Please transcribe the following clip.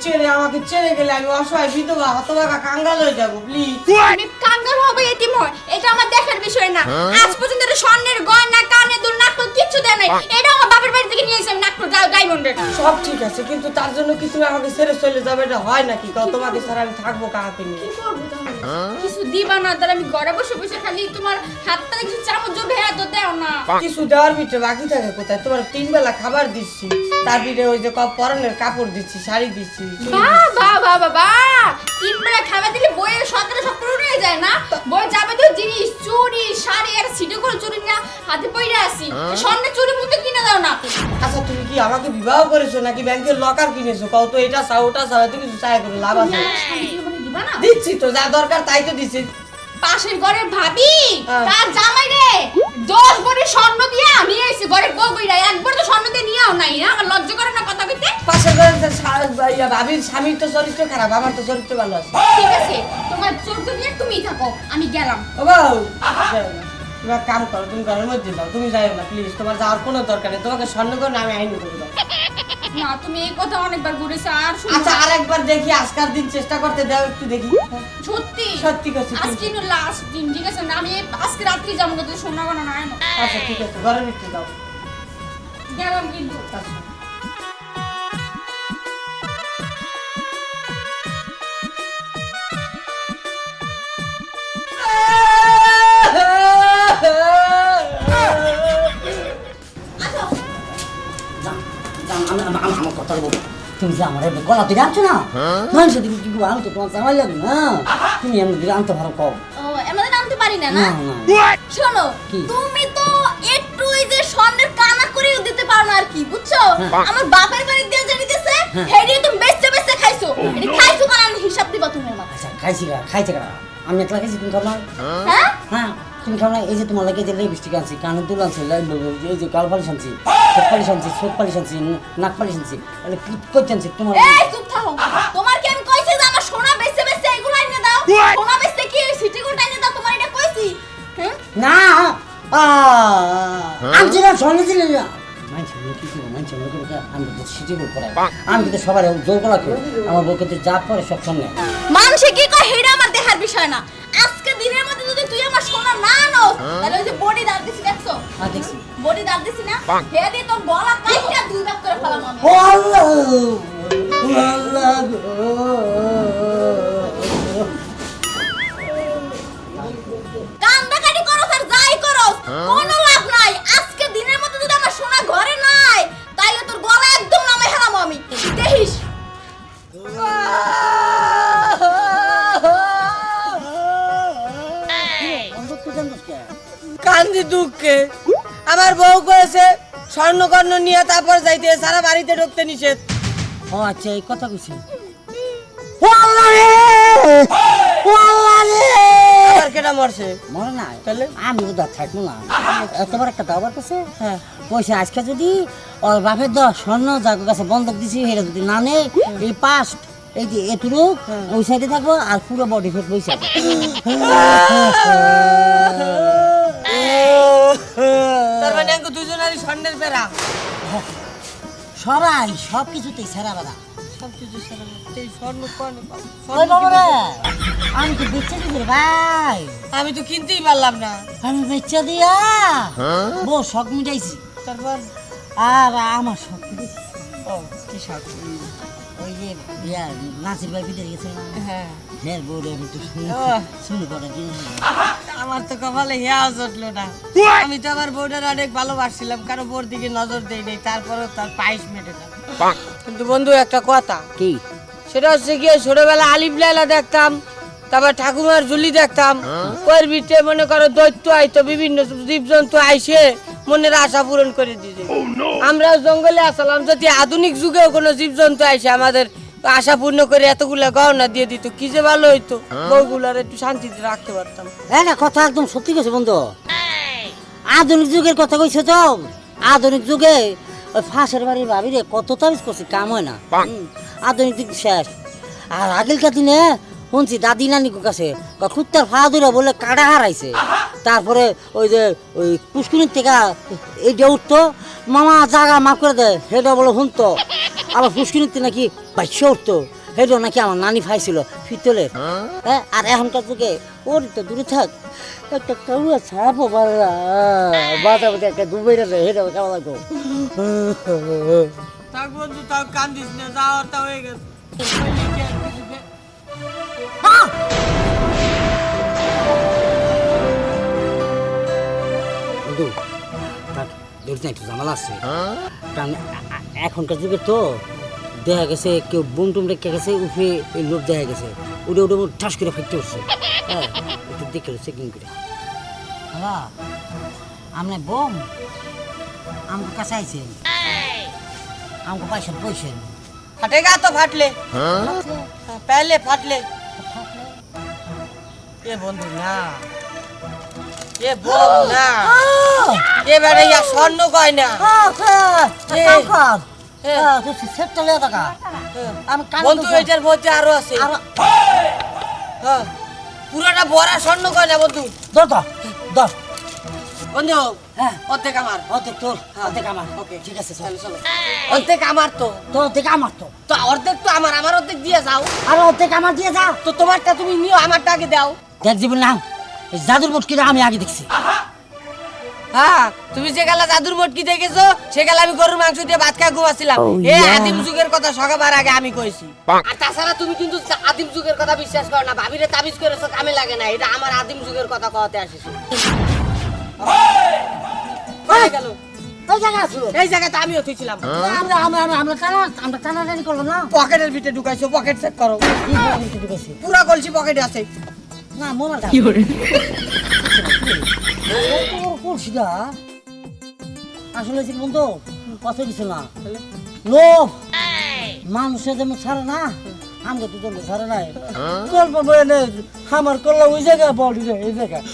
ছেড়ে আমাকে ছেড়ে গেলে আমি অসহায় বিধবা হতভাগা কাঙ্গাল হয়ে যাবো প্লিজ। আমি কাঙ্গাল হব এতিম হয় এটা আমার দেখার বিষয় না। আজ পর্যন্ত এটা স্বর্ণের গয়না কানে দুল নাকল কিচ্ছু দেয় নাই। এটা আমার বাপের বাড়ি থেকে নিয়ে এসেছি নাকল ডায়মন্ডের। সব ঠিক আছে কিন্তু তার জন্য কি তুমি আমাকে ছেড়ে চলে যাবে? এটা হয় নাকি? তোমাকে ছাড়া আমি থাকবো কাকে নিয়ে? কি করব তাহলে? কিছু দিবা না তাহলে আমি ঘরে বসে বসে খালি তোমার হাত পা কিছু চামচ ভেয়া তো দাও না। কিছু দেওয়ার ভিতরে বাকি থাকে কোথায়? তোমার 3 বেলা খাবার দিচ্ছি, তার ভিতরে ওই যে পরনের কাপড় দিচ্ছি, শাড়ি দিচ্ছি। বাহ বাহ বাহ বাহ, 3 বেলা খাবার দিলে বইয়ের সকালে সব পুরো হয়ে যায় না? বই যাবে তো জিনিস চুড়ি শাড়ি আর সিটি গোল চুড়ি না হাতে পইরা আসি। স্বর্ণ চুড়ি মুতে কিনে দাও না। আচ্ছা তুমি কি আমাকে বিবাহ করেছো নাকি ব্যাংকের লকার কিনেছো? কও তো এটা চাও ওটা চাও, এত কিছু চাই করে লাভ আছে? দিবা না? দিচ্ছি তো, যা দরকার তাই তো দিচ্ছি। পাশের ঘরের ভাবি তার জামাই রে 10 ভরি স্বর্ণ দিয়া নিয়ে এসে ঘরের বউ কইরা একবার তো স্বর্ণ দিয়ে নিয়েও নাই না। আমার লজ্জা করে না কথা কইতে? পাশের ঘরের ভাবির স্বামীর তো চরিত্র খারাপ, আমার তো চরিত্র ভালো আছে। ঠিক আছে তোমার চরিত্র নিয়ে তুমি থাকো, আমি গেলাম। ও বউ, তুমি এক কাম করো, তুমি ঘরের মধ্যে যাও, তুমি যাইও না প্লিজ। তোমার যাওয়ার কোনো দরকার নেই, তোমাকে স্বর্ণ করে আমি আইনি করে দাও। না তুমি এই কথা অনেকবার ঘুরেছো আর আচ্ছা আরেকবার দেখি, আজকাল দিন চেষ্টা করতে দাও একটু দেখি। সত্যি সত্যি কথা। আজকে নো লাস্ট দিন, ঠিক আছে না? আমি আজকে রাত্রি যাবো না, তুই সোনা গোনা না না। আচ্ছা ঠিক আছে, ঘরের ভিতরে দাও। গেলাম কিন্তু। আচ্ছা আমার কথা বলবো, তুমি যে আমার গলা থেকে আনছো না, মানুষ তুমি কি আনতো, তোমার জামাই লাগবে না, তুমি এমন দিকে আনতে পারো কম। ও এমন নামতে পারি না না। না। শোনো কি? তুমি তো একটু এই যে স্বর্ণের কানা করেও দিতে পারো না আর কি, বুঝছো? আমার বাপের বাড়ি দিয়ে যে দিতেছে হেডি তুমি বেচতে বেচতে খাইছো। এটা খাইছো কারণ আমি হিসাব দিবা তুমি আমার। আচ্ছা খাইছে কারা? আমি একলা খাইছি, তুমি খাও না? হ্যাঁ হ্যাঁ তুমি খাও না? এই যে তোমার লাগে যে লিপস্টিক আনছি, কানের দুল আনছি, এই যে গাল পালিশ আনছি, ঠোঁট পালিশ আনছি, চোখ পালিশ আনছি, নাক পালিশ আনছি, এটা কি করতে আনছি তোমার? এই চুপ থাকো। তোমার কি আমি কইছি যে আমার সোনা বেচতে বেচতে এগুলো এনে দাও? সোনা বেচতে কি সিটি গোল্ড এনে দাও? তোমার এটা কইছি? হ্যাঁ না আনছি না, স্বর্ণ দিলে না। মানছি কি করবো, মানছি আমি তো সিটি গোল করাই, আমি তো সবার জোর গলা করি, আমার বউকে তো যা পরে সব সামনে। মানুষে কি কয় হেডা আমার দেখার বিষয় না। আজকে দিনের মধ্যে যদি তুই আমার সোনা না আনোস তাহলে ওই যে বডি দাঁত দিছি দেখছো? হ্যাঁ দেখছি। বডি দাঁত দিছি না? হে দিয়ে তোর গলা কাইটা দুই ভাগ করে ফেলাম আমি। ও আল্লাহ আল্লাহ গো। কান্দাকাটি করো আর যাই করো কোনো লাভ নাই। আজকে দিনের মধ্যে যদি আমার সোনা ঘরে নাই তাইলে তোর গলা একদম নামে হেলাম আমি। দেখিস কান্দি দুঃখে আমার বউ করেছে স্বর্ণকর্ণ নিয়ে তারপর যাইতে, সারা বাড়িতে ঢুকতে নিষেধ। ও আচ্ছা এই কথা কইছি। ও আল্লাহ রে, ও আল্লাহ রে, আবার কেটা মরছে? মরে না তাহলে? আমি উদার থাকবো না। এতবার একটা দাবার কাছে হ্যাঁ পয়সা আজকে যদি ওর বাপের দশ স্বর্ণ যাকে কাছে বন্ধক দিছি সেটা যদি না নেই, এই পাস্ট এই যে এটুকু ওই সাইডে থাকবো আর পুরো বডি ফেট বইছে। তার মানে আমাকে দুজনেরই স্বর্ণের পেরা। সবাই সব কিছুতেই সেরা বাদা। সবকিছু সারা এই স্বর্ণ কোন ওই বাবা রে, আমি তো বেচে দিবি রে ভাই, আমি তো কিনতেই পারলাম না। আমি বেচে দিয়া বউ শখ মিটাইছি, তারপর আর আমার শখ মিটাইছি। ও কি শখ? ওই যে ইয়া নাসির ভাই ভিতরে গেছে না, হ্যাঁ হ্যাঁ বউরে আমি একটু শুনে করে দিয়েছি। আমার তো কপালে হেয়া জটলো না। আমি তো আমার বউটার অনেক ভালোবাসছিলাম, কারো বোর দিকে নজর দেই নাই, তারপরেও তার পায়েস মেটে না। কিন্তু বন্ধু একটা কথা, কি? সেটা হচ্ছে গিয়ে ছোটবেলা আলিফ লাইলা দেখতাম, তারপর ঠাকুমার ঝুলি দেখতাম, ওর ভিতরে মনে করো দৈত্য আইতো, বিভিন্ন জীবজন্তু আইসে মনের আশা পূরণ করে দিতে। আমরাও জঙ্গলে আসলাম, যদি আধুনিক যুগেও কোনো জীবজন্তু আইসে আমাদের আশা পূর্ণ করে এতগুলা গহনা দিয়ে দিত, কি যে ভালো হইতো, বউগুলার একটু শান্তিতে রাখতে পারতাম। হ্যাঁ না, কথা একদম সত্যি কইছে বন্ধু। আধুনিক যুগের কথা কইছে তো, আধুনিক যুগে ওই ফাঁসের বাড়ির ভাবিরে কত তাবিজ করছে, কাম হয় না। আধুনিক যুগ শেষ। আর আগেলকার দিনে শুনছি দাদি নানির কাছে কুত্তার ফা ধরে বলে কাটা হারাইছে, তারপরে ওই যে ওই পুষ্কুনির থেকে এইটা উঠতো, মামা জাগা মাফ করে দেয়, সেটা বলে শুনতো। আবার ফুসকিনিতে নাকি বাইশে উঠতো সেটাও নাকি আমার নানি খাইছিল পিতলের। হ্যাঁ, আর এখনকার যুগে ওর তো দূরে থাক একটা কাউয়া ছাপো পারা বাতা বাতা একটা ডুবে গেছে সেটাও কেমন লাগতো। থাক বন্ধু থাক, কান্দিস না, যাওয়ার তা হয়ে গেছে। বন্ধু থাক, ধরিস না, একটু ঝামেলা আছে। কারণ এখনকার যুগে তো দেখা গেছে কেউ বোম টুম রেখে গেছে উপরে এই লোক দেখা গেছে উড়ে উড়ে ঠাস করে ফাইতে উঠছে। হ্যাঁ, একটু দেখে চেকিং করে। হ্যাঁ, আপনি বোম আমার কাছে আইছেন, আমাকে পয়সা পয়সেন ফাটেগা তো ফাটলে, पहले फाटले। ये बंधु ना, ये बोम ना, ये बेटा या स्वर्ण कয় না। বন্ধু এটার মধ্যে আরো আছে, হ্যাঁ, পুরাটা বড়া স্বর্ণ কয় না বন্ধু। বন্ধু হ্যাঁ, অর্ধেক আমার, অর্ধেক তোর, অর্ধেক আমার। ওকে, ঠিক আছে, চলো চলো। অর্ধেক আমার তো, তোর অর্ধেক আমার তো, তো অর্ধেক তো আমার, আমার অর্ধেক দিয়ে যাও। আর অর্ধেক আমার দিয়ে যা। তো তোমারটা তুমি নিও, আমারটা আগে দাও। দেখ জীবন নাম জাদুর মুটকিটা আমি আগে দেখছি। হ্যাঁ, তুমি যে গেলা জাদুর মটকি দেখেছো, সে গেলা আমি গরুর মাংস দিয়ে ভাত খাই ঘুমাচ্ছিলাম। এই আদিম যুগের কথা সকাবার আগে আমি কইছি। আর তাছাড়া তুমি কিন্তু আদিম যুগের কথা বিশ্বাস করো না, ভাবিরে তাবিজ করেছো, কামে লাগে না। এটা আমার আদিম যুগের কথা কওয়াতে আসিস। গেল ওই জায়গা আছো, এই জায়গাতে আমিও তুইছিলাম। আমরা টানাটানি করলাম না। পকেটের ভিতরে ঢুকাইছো, পকেট চেক করো। কি করে ঢুকেছে? পুরা গলছি পকেটে আছে। না মোনা করছিটা আসলে যে বন্ধু কত কিছু না, লোভ মানুষের যেমন ছাড়ে না, আমাকে দুজন ছাড়ে নাই। গল্প বলে আমার করলাম ওই জায়গায় বল এই জায়গায়